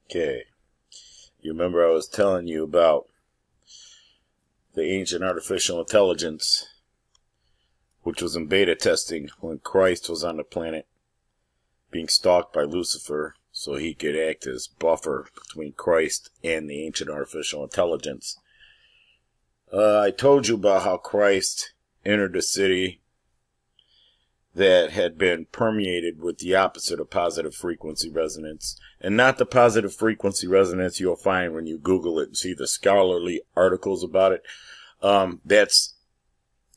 Okay, you remember I was telling you about the ancient artificial intelligence, which was in beta testing when Christ was on the planet, being stalked by Lucifer so he could act as buffer between Christ and the ancient artificial intelligence. I told you about how Christ entered the city that had been permeated with the opposite of positive frequency resonance, and not the positive frequency resonance you'll find when you Google it and see the scholarly articles about it. That's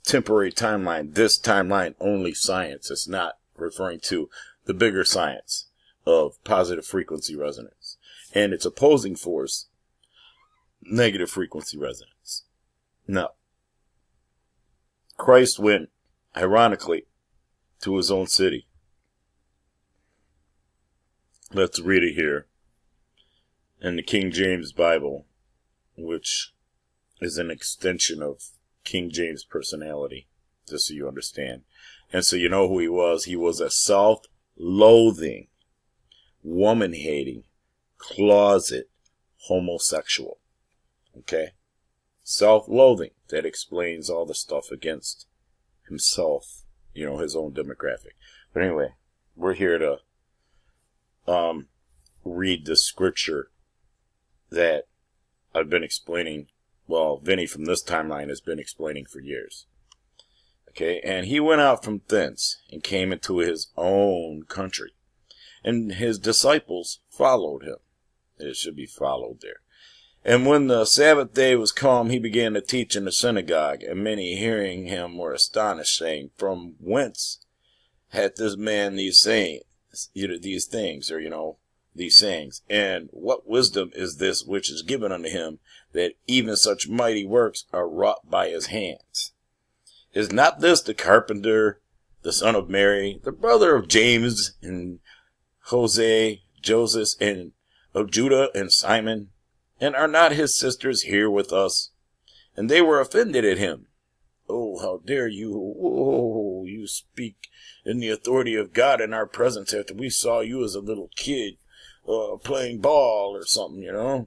temporary timeline. This timeline only science. It's not referring to the bigger science of positive frequency resonance and its opposing force, negative frequency resonance. No. Christ went, ironically, to his own city. Let's read it here in the King James Bible, which is an extension of King James' personality, just so you understand. And so you know who he was. He was a self-loathing, woman-hating, closet homosexual. Okay? Self-loathing. That explains all the stuff against himself, his own demographic. But anyway, we're here to read the scripture that I've been explaining. Well, Vinny from this timeline has been explaining for years. Okay, and he went out from thence and came into his own country, and his disciples followed him. It should be followed there. And when the Sabbath day was come, he began to teach in the synagogue, and many hearing him were astonished, saying, From whence hath this man these sayings, these things, or these sayings? And what wisdom is this which is given unto him, that even such mighty works are wrought by his hands? Is not this the carpenter, the son of Mary, the brother of James and Jose, Joseph, and of Judah and Simon? And are not his sisters here with us? And they were offended at him. Oh, how dare you? Oh, you speak in the authority of God in our presence after we saw you as a little kid playing ball or something,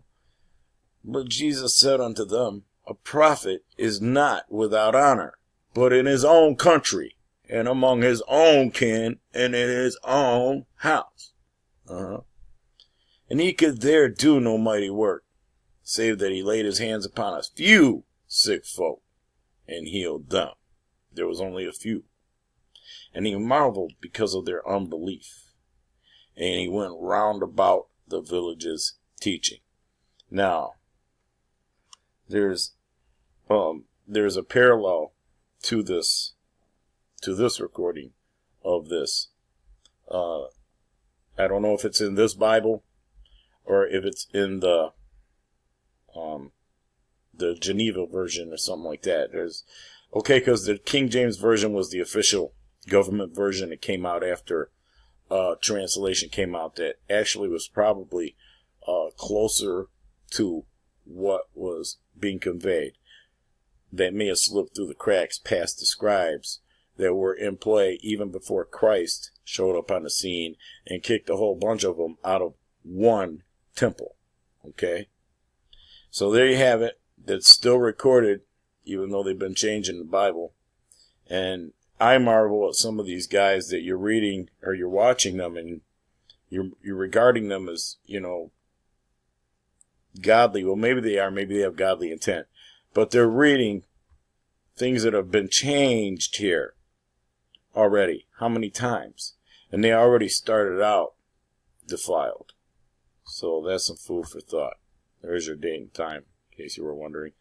But Jesus said unto them, A prophet is not without honor, but in his own country, and among his own kin, and in his own house. And he could there do no mighty work, save that he laid his hands upon a few sick folk, and healed them. There was only a few. And he marveled because of their unbelief. And he went round about the villages teaching. Now, there's a parallel to this recording of this. I don't know if it's in this Bible or if it's in the Geneva version or something like that. Because the King James version was the official government version. It came out after translation came out that actually was probably closer to what was being conveyed. That may have slipped through the cracks past the scribes that were in play even before Christ showed up on the scene and kicked a whole bunch of them out of one temple. Okay? So there you have it. That's still recorded, even though they've been changing the Bible. And I marvel at some of these guys that you're reading or you're watching them and you're regarding them as, godly. Well, maybe they are. Maybe they have godly intent. But they're reading things that have been changed here already. How many times? And they already started out defiled. So that's some food for thought. There's your date and time, in case you were wondering.